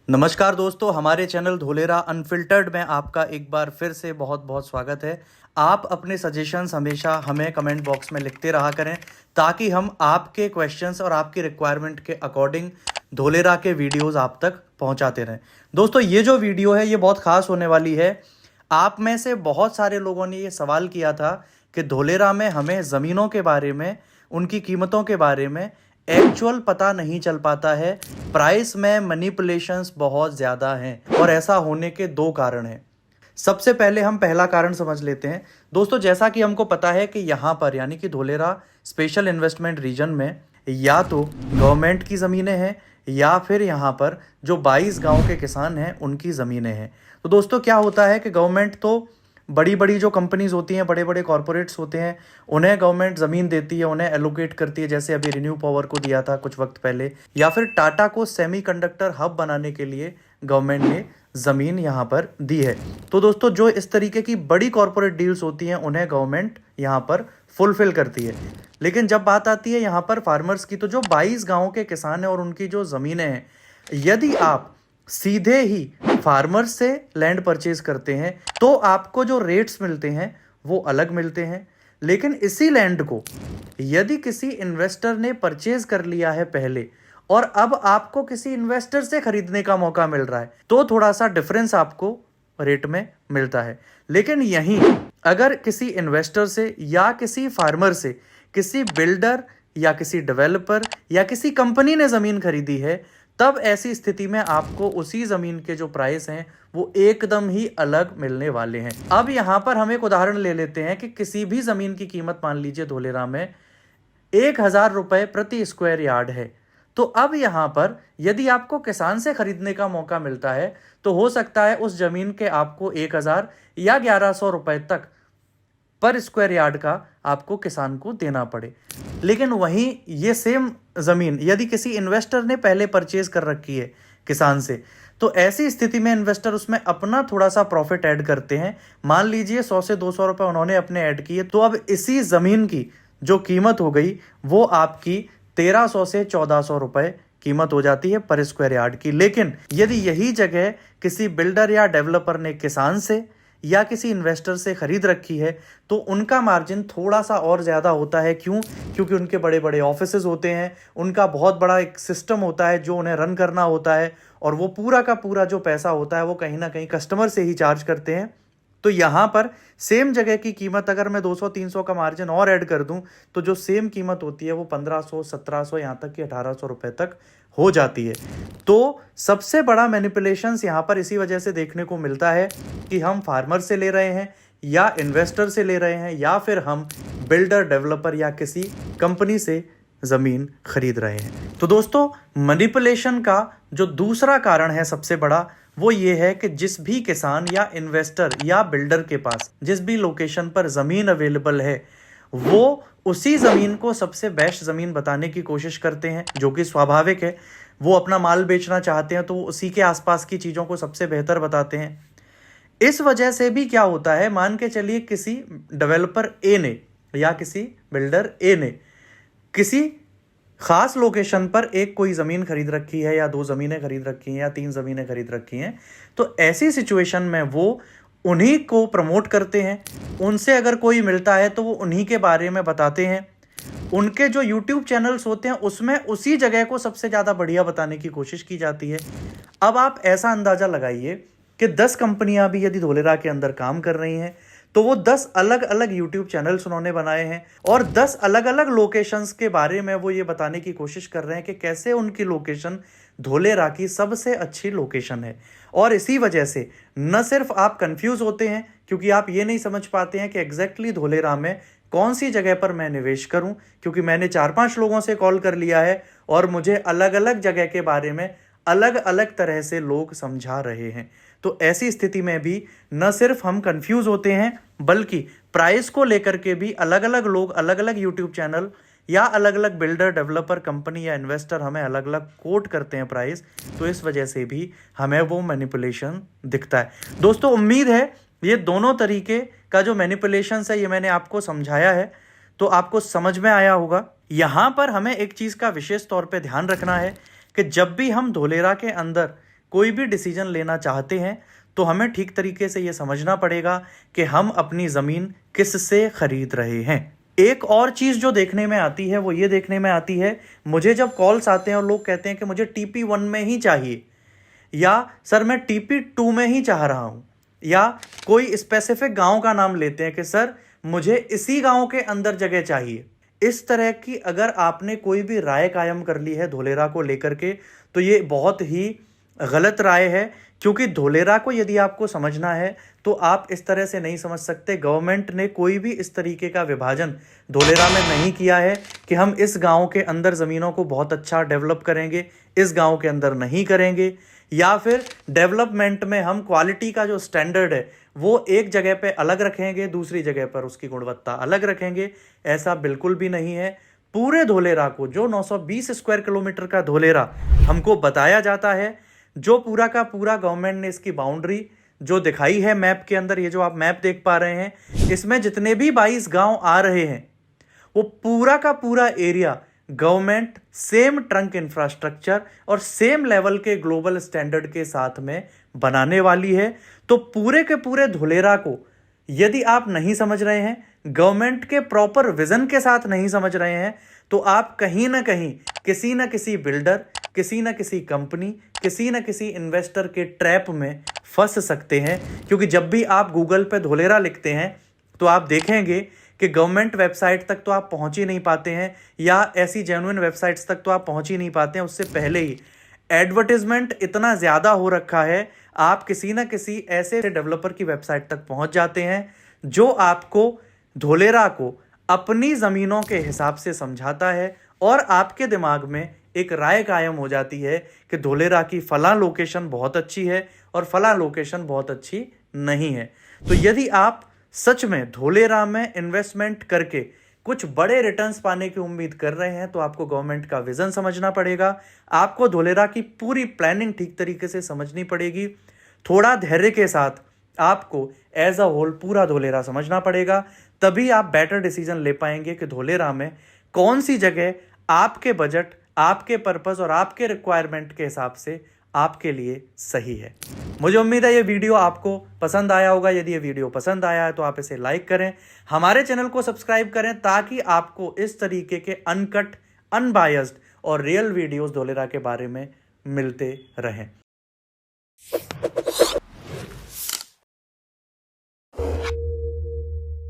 नमस्कार दोस्तों, हमारे चैनल धोलेरा अनफिल्टर्ड में आपका एक बार फिर से बहुत बहुत स्वागत है। आप अपने सजेशंस हमेशा हमें कमेंट बॉक्स में लिखते रहा करें ताकि हम आपके क्वेश्चंस और आपकी रिक्वायरमेंट के अकॉर्डिंग धोलेरा के वीडियोस आप तक पहुंचाते रहें। दोस्तों, ये जो वीडियो है ये बहुत ख़ास होने वाली है। आप में से बहुत सारे लोगों ने ये सवाल किया था कि धोलेरा में हमें ज़मीनों के बारे में, उनकी कीमतों के बारे में एक्चुअल पता नहीं चल पाता है। प्राइस में मैनिपुलेशंस बहुत ज़्यादा हैं और ऐसा होने के दो कारण हैं। सबसे पहले हम पहला कारण समझ लेते हैं। दोस्तों, जैसा कि हमको पता है कि यहाँ पर यानी कि धोलेरा स्पेशल इन्वेस्टमेंट रीजन में या तो गवर्नमेंट की ज़मीनें हैं या फिर यहाँ पर जो 22 गांव के किसान हैं उनकी ज़मीनें हैं। तो दोस्तों, क्या होता है कि गवर्नमेंट तो बड़ी बड़ी जो कंपनीज होती हैं, बड़े बड़े कॉरपोरेट्स होते हैं, उन्हें गवर्नमेंट ज़मीन देती है, उन्हें एलोकेट करती है। जैसे अभी रिन्यू पावर को दिया था कुछ वक्त पहले, या फिर टाटा को सेमीकंडक्टर हब बनाने के लिए गवर्नमेंट ने ज़मीन यहाँ पर दी है। तो दोस्तों, जो इस तरीके की बड़ी कॉरपोरेट डील्स होती हैं उन्हें गवर्नमेंट यहाँ पर फुलफिल करती है। लेकिन जब बात आती है यहाँ पर फार्मर्स की, तो जो 22 गाँव के किसान हैं और उनकी जो ज़मीनें हैं, यदि आप सीधे ही फार्मर से लैंड परचेज करते हैं तो आपको जो रेट्स मिलते हैं वो अलग मिलते हैं। लेकिन इसी लैंड को यदि किसी इन्वेस्टर ने परचेज कर लिया है पहले और अब आपको किसी इन्वेस्टर से खरीदने का मौका मिल रहा है, तो थोड़ा सा डिफरेंस आपको रेट में मिलता है। लेकिन यहीं अगर किसी इन्वेस्टर से या किसी फार्मर से, किसी बिल्डर या किसी डेवलपर या किसी कंपनी ने ज़मीन खरीदी है, तब ऐसी स्थिति में आपको उसी ज़मीन के जो प्राइस हैं वो एकदम ही अलग मिलने वाले हैं। अब यहाँ पर हम एक उदाहरण ले लेते हैं कि किसी भी ज़मीन की कीमत मान लीजिए धोलेरा में 1000 रुपये प्रति स्क्वायर यार्ड है। तो अब यहाँ पर यदि आपको किसान से खरीदने का मौका मिलता है तो हो सकता है उस ज़मीन के आपको 1000 या 1100 रुपये तक पर स्क्वायर यार्ड का आपको किसान को देना पड़े। लेकिन वहीं ये सेम ज़मीन यदि किसी इन्वेस्टर ने पहले परचेज कर रखी है किसान से, तो ऐसी स्थिति में इन्वेस्टर उसमें अपना थोड़ा सा प्रॉफिट ऐड करते हैं। मान लीजिए 100 से 200 रुपये उन्होंने अपने ऐड किए, तो अब इसी ज़मीन की जो कीमत हो गई वो आपकी 1300 से 1400 रुपये कीमत हो जाती है पर स्क्वायर यार्ड की। लेकिन यदि यही जगह किसी बिल्डर या डेवलपर ने किसान से या किसी इन्वेस्टर से खरीद रखी है तो उनका मार्जिन थोड़ा सा और ज़्यादा होता है। क्यों? क्योंकि उनके बड़े बड़े ऑफिसेज होते हैं, उनका बहुत बड़ा एक सिस्टम होता है जो उन्हें रन करना होता है, और वो पूरा का पूरा जो पैसा होता है वो कहीं ना कहीं कस्टमर से ही चार्ज करते हैं। तो यहाँ पर सेम जगह की कीमत अगर मैं 200-300 का मार्जिन और ऐड कर दूं तो जो सेम कीमत होती है वो 1500, 1700, यहाँ तक कि 1800 रुपये तक हो जाती है। तो सबसे बड़ा मैनिपुलेशंस यहाँ पर इसी वजह से देखने को मिलता है कि हम फार्मर से ले रहे हैं या इन्वेस्टर से ले रहे हैं या फिर हम बिल्डर, डेवलपर या किसी कंपनी से ज़मीन खरीद रहे हैं। तो दोस्तों, मैनिपुलेशन का जो दूसरा कारण है सबसे बड़ा, वो ये है कि जिस भी किसान या इन्वेस्टर या बिल्डर के पास जिस भी लोकेशन पर ज़मीन अवेलेबल है, वो उसी ज़मीन को सबसे बेस्ट ज़मीन बताने की कोशिश करते हैं, जो कि स्वाभाविक है। वो अपना माल बेचना चाहते हैं तो वो उसी के आसपास की चीज़ों को सबसे बेहतर बताते हैं। इस वजह से भी क्या होता है, मान के चलिए किसी डेवलपर ए ने या किसी बिल्डर ए ने किसी खास लोकेशन पर एक कोई ज़मीन खरीद रखी है या 2 ज़मीनें खरीद रखी हैं या 3 ज़मीनें खरीद रखी हैं, तो ऐसी सिचुएशन में वो उन्हीं को प्रमोट करते हैं। उनसे अगर कोई मिलता है तो वो उन्हीं के बारे में बताते हैं। उनके जो यूट्यूब चैनल्स होते हैं उसमें उसी जगह को सबसे ज़्यादा बढ़िया बताने की कोशिश की जाती है। अब आप ऐसा अंदाज़ा लगाइए कि 10 कंपनियां भी यदि धोलेरा के अंदर काम कर रही हैं तो वो 10 अलग अलग यूट्यूब चैनल्स उन्होंने बनाए हैं और 10 अलग अलग लोकेशंस के बारे में वो ये बताने की कोशिश कर रहे हैं कि कैसे उनकी लोकेशन धोलेरा की सबसे अच्छी लोकेशन है। और इसी वजह से न सिर्फ आप कंफ्यूज होते हैं क्योंकि आप ये नहीं समझ पाते हैं कि एग्जैक्टली धोलेरा में कौन सी जगह पर मैं निवेश करूं, क्योंकि मैंने 4-5 लोगों से कॉल कर लिया है और मुझे अलग अलग जगह के बारे में अलग अलग तरह से लोग समझा रहे हैं। तो ऐसी स्थिति में भी न सिर्फ हम कंफ्यूज होते हैं बल्कि प्राइस को लेकर के भी अलग अलग लोग, अलग अलग यूट्यूब चैनल या अलग अलग बिल्डर, डेवलपर, कंपनी या इन्वेस्टर हमें अलग अलग कोट करते हैं प्राइस। तो इस वजह से भी हमें वो मैनिपुलेशन दिखता है। दोस्तों, उम्मीद है ये दोनों तरीके का जो मैनिपुलेशन है ये मैंने आपको समझाया है तो आपको समझ में आया होगा। यहाँ पर हमें एक चीज़ का विशेष तौर पे ध्यान रखना है कि जब भी हम धोलेरा के अंदर कोई भी डिसीजन लेना चाहते हैं तो हमें ठीक तरीके से ये समझना पड़ेगा कि हम अपनी ज़मीन किससे खरीद रहे हैं। एक और चीज़ जो देखने में आती है वो ये देखने में आती है, मुझे जब कॉल्स आते हैं और लोग कहते हैं कि मुझे TP1 में ही चाहिए, या सर मैं TP2 में ही चाह रहा हूँ, या कोई स्पेसिफिक गांव का नाम लेते हैं कि सर मुझे इसी गांव के अंदर जगह चाहिए। इस तरह की अगर आपने कोई भी राय कायम कर ली है धोलेरा को लेकर के, तो ये बहुत ही गलत राय है, क्योंकि धोलेरा को यदि आपको समझना है तो आप इस तरह से नहीं समझ सकते। गवर्नमेंट ने कोई भी इस तरीके का विभाजन धोलेरा में नहीं किया है कि हम इस गांव के अंदर ज़मीनों को बहुत अच्छा डेवलप करेंगे, इस गांव के अंदर नहीं करेंगे, या फिर डेवलपमेंट में हम क्वालिटी का जो स्टैंडर्ड है वो एक जगह पे अलग रखेंगे, दूसरी जगह पर उसकी गुणवत्ता अलग रखेंगे। ऐसा बिल्कुल भी नहीं है। पूरे धोलेरा को, जो 920 स्क्वायर किलोमीटर का धोलेरा हमको बताया जाता है, जो पूरा का पूरा गवर्नमेंट ने इसकी बाउंड्री जो दिखाई है मैप के अंदर, ये जो आप मैप देख पा रहे हैं, इसमें जितने भी 22 गांव आ रहे हैं वो पूरा का पूरा area government same trunk infrastructure और सेम लेवल के ग्लोबल स्टैंडर्ड के साथ में बनाने वाली है। तो पूरे के पूरे धोलेरा को यदि आप नहीं समझ रहे हैं, गवर्नमेंट के प्रॉपर विजन के साथ नहीं समझ रहे हैं, तो आप कहीं ना कहीं किसी न किसी बिल्डर, किसी न किसी कंपनी, किसी न किसी इन्वेस्टर के ट्रैप में फंस सकते हैं। क्योंकि जब भी आप गूगल पे धोलेरा लिखते हैं तो आप देखेंगे कि गवर्नमेंट वेबसाइट तक तो आप पहुंच ही नहीं पाते हैं, या ऐसी जेन्युइन वेबसाइट्स तक तो आप पहुंच ही नहीं पाते हैं। उससे पहले ही एडवर्टीजमेंट इतना ज़्यादा हो रखा है, आप किसी न किसी ऐसे डेवलपर की वेबसाइट तक पहुंच जाते हैं जो आपको धोलेरा को अपनी ज़मीनों के हिसाब से समझाता है, और आपके दिमाग में एक राय कायम हो जाती है कि धोलेरा की फलां लोकेशन बहुत अच्छी है और फलां लोकेशन बहुत अच्छी नहीं है। तो यदि आप सच में धोलेरा में इन्वेस्टमेंट करके कुछ बड़े रिटर्न्स पाने की उम्मीद कर रहे हैं, तो आपको गवर्नमेंट का विजन समझना पड़ेगा, आपको धोलेरा की पूरी प्लानिंग ठीक तरीके से समझनी पड़ेगी। थोड़ा धैर्य के साथ आपको एज अ होल पूरा धोलेरा समझना पड़ेगा, तभी आप बेटर डिसीजन ले पाएंगे कि धोलेरा में कौन सी जगह आपके बजट, आपके पर्पस और आपके रिक्वायरमेंट के हिसाब से आपके लिए सही है। मुझे उम्मीद है ये वीडियो आपको पसंद आया होगा। यदि ये वीडियो पसंद आया है तो आप इसे लाइक करें, हमारे चैनल को सब्सक्राइब करें, ताकि आपको इस तरीके के अनकट, अनबायस्ड और रियल वीडियोस धोलेरा के बारे में मिलते रहें।